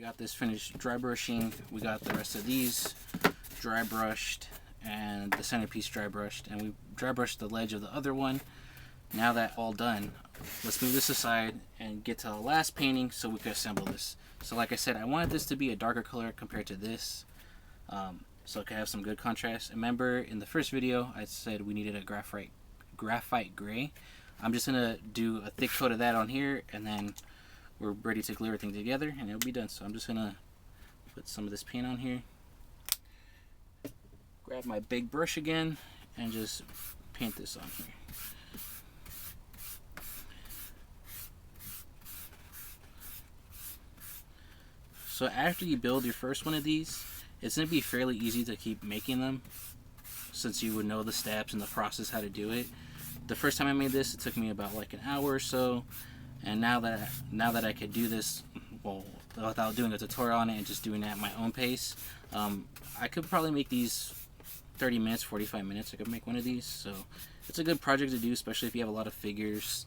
I got this finished dry brushing. We got the rest of these dry brushed and the centerpiece dry brushed, and we dry brushed the ledge of the other one. Now that all done, let's move this aside and get to the last painting so we can assemble this. So like I said, I wanted this to be a darker color compared to this, so it could have some good contrast. Remember in the first video I said we needed a graphite gray. I'm just gonna do a thick coat of that on here, and then we're ready to glue everything together and it'll be done. So I'm just gonna put some of this paint on here, grab my big brush again, and just paint this on here. So after you build your first one of these, it's going to be fairly easy to keep making them, since you would know the steps and the process how to do it. The first time I made this, it took me about like an hour or so, and now that I could do this, well, without doing a tutorial on it and just doing it at my own pace, I could probably make these 30 minutes, 45 minutes. I could make one of these, so it's a good project to do, especially if you have a lot of figures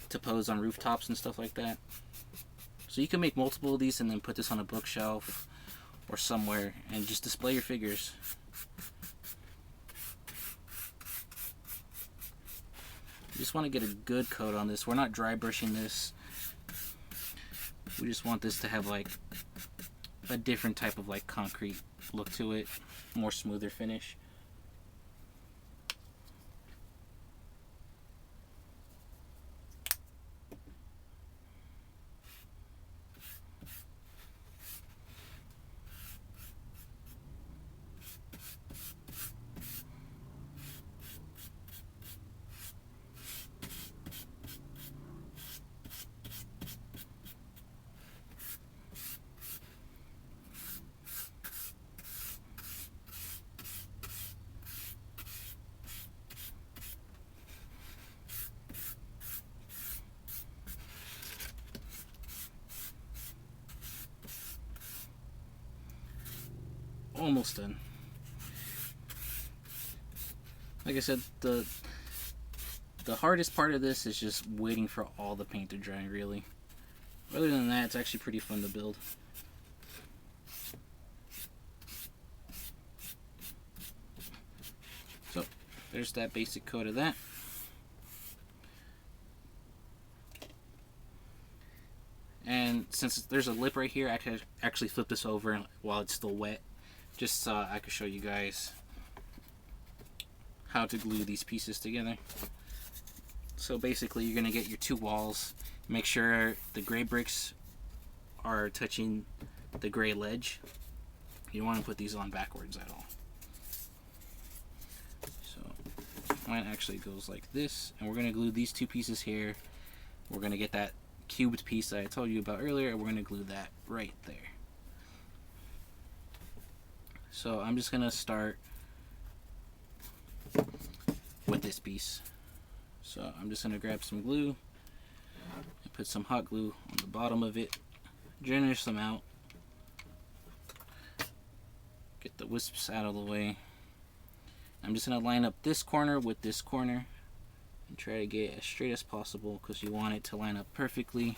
to pose on rooftops and stuff like that. So you can make multiple of these and then put this on a bookshelf or somewhere and just display your figures. You just want to get a good coat on this. We're not dry brushing this. We just want this to have like a different type of like concrete look to it, more smoother finish. Almost done. Like I said, the hardest part of this is just waiting for all the paint to dry, really. Other than that, it's actually pretty fun to build. So, there's that basic coat of that. And since there's a lip right here, I can actually flip this over while it's still wet, just so I could show you guys how to glue these pieces together. So basically, you're going to get your two walls. Make sure the gray bricks are touching the gray ledge. You don't want to put these on backwards at all. So mine actually goes like this, and we're going to glue these two pieces here. We're going to get that cubed piece that I told you about earlier, and we're going to glue that right there. So I'm just going to start with this piece. So I'm just going to grab some glue and put some hot glue on the bottom of it. Generous amount. Get the wisps out of the way. I'm just going to line up this corner with this corner and try to get as straight as possible, because you want it to line up perfectly,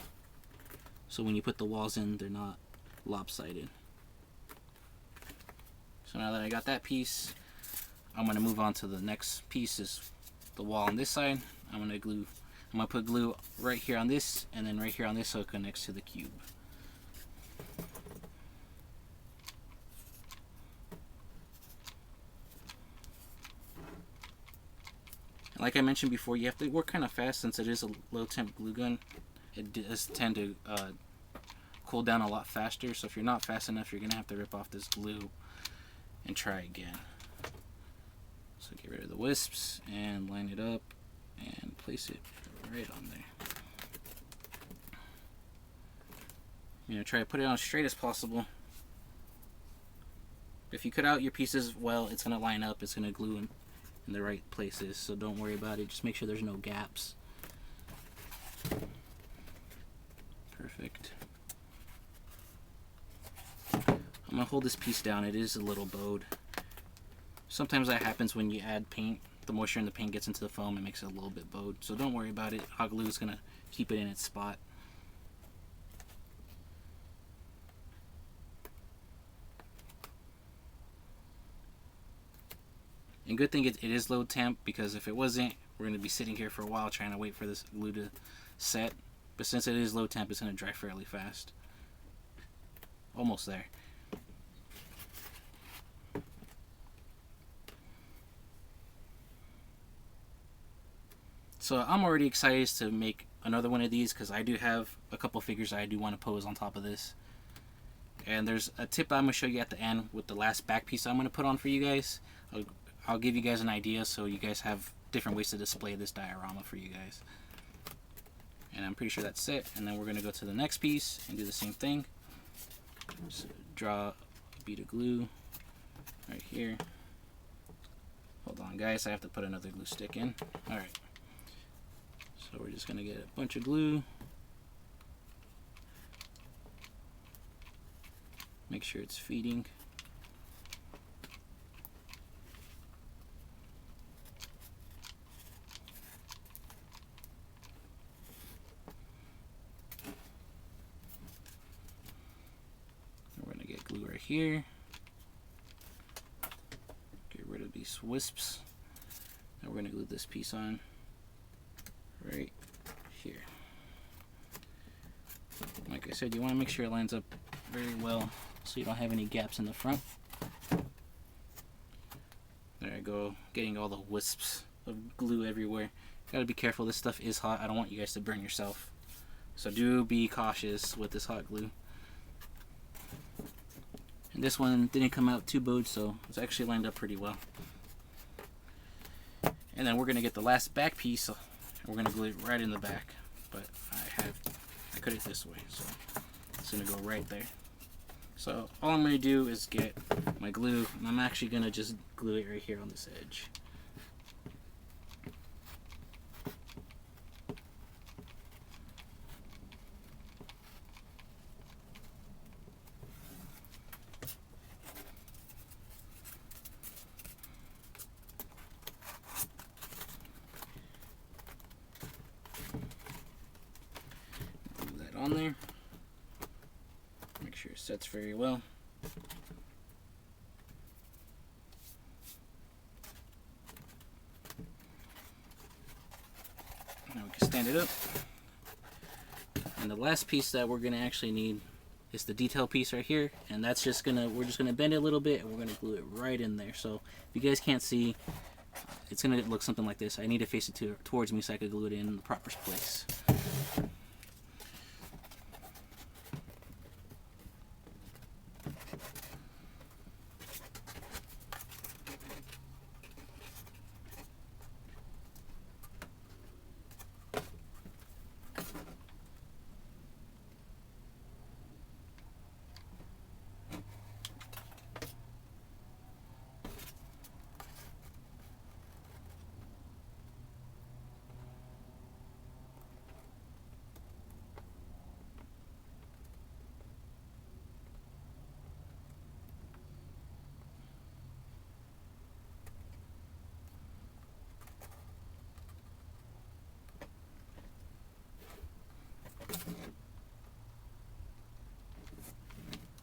so when you put the walls in, they're not lopsided. So now that I got that piece, I'm going to move on to the next piece, is the wall on this side. I'm going to put glue right here on this, and then right here on this, so it connects to the cube. And like I mentioned before, you have to work kind of fast since it is a low temp glue gun. It does tend to cool down a lot faster, so if you're not fast enough, you're going to have to rip off this glue and try again. So get rid of the wisps and line it up and place it right on there. Try to put it on as straight as possible. If you cut out your pieces well, it's going to line up, it's going to glue in the right places, so don't worry about it. Just make sure there's no gaps. Perfect. I'm going to hold this piece down. It is a little bowed. Sometimes that happens when you add paint. The moisture in the paint gets into the foam and makes it a little bit bowed. So don't worry about it. Hot glue is going to keep it in its spot. And good thing it is low temp, because if it wasn't, we're going to be sitting here for a while trying to wait for this glue to set. But since it is low temp, it's going to dry fairly fast. Almost there. So I'm already excited to make another one of these, because I do have a couple figures I do want to pose on top of this. And there's a tip I'm going to show you at the end with the last back piece I'm going to put on for you guys. I'll give you guys an idea so you guys have different ways to display this diorama for you guys. And I'm pretty sure that's it. And then we're going to go to the next piece and do the same thing. Just draw a bead of glue right here. Hold on guys, I have to put another glue stick in. Alright. So we're just going to get a bunch of glue. Make sure it's feeding. We're going to get glue right here. Get rid of these wisps. Now we're going to glue this piece on right here. Like I said, you want to make sure it lines up very well so you don't have any gaps in the front. There I go, getting all the wisps of glue everywhere. Gotta be careful, this stuff is hot. I don't want you guys to burn yourself. So do be cautious with this hot glue. And this one didn't come out too bowed, so it's actually lined up pretty well. And then we're gonna get the last back piece, and we're gonna glue it right in the back. But I cut it this way, so it's gonna go right there. So all I'm going to do is get my glue, and I'm actually going to just glue it right here on this edge. Glue that on there. Make sure it sets very well. Now we can stand it up. And the last piece that we're gonna actually need is the detail piece right here, and that's just we're just gonna bend it a little bit, and we're gonna glue it right in there. So if you guys can't see, it's gonna look something like this. I need to face it towards me so I can glue it in the proper place.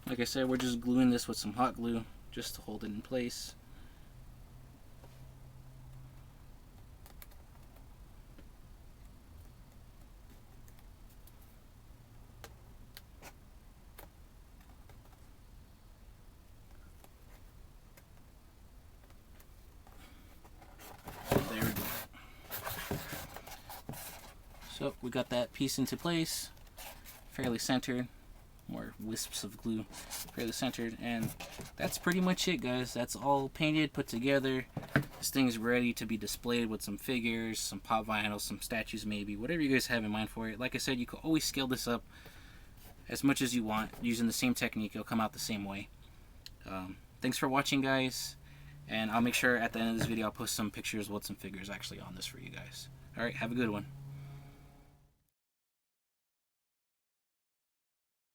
Like I said, we're just gluing this with some hot glue just to hold it in place. There we go. So we got that piece into place, fairly centered. More wisps of glue, fairly centered, and that's pretty much it, guys. That's all painted, put together. This thing's ready to be displayed with some figures, some pop vinyl, some statues maybe, whatever you guys have in mind for it. Like I said, you can always scale this up as much as you want using the same technique. It'll come out the same way. Thanks for watching, guys, and I'll make sure at the end of this video I'll post some pictures with some figures actually on this for you guys. Alright, have a good one.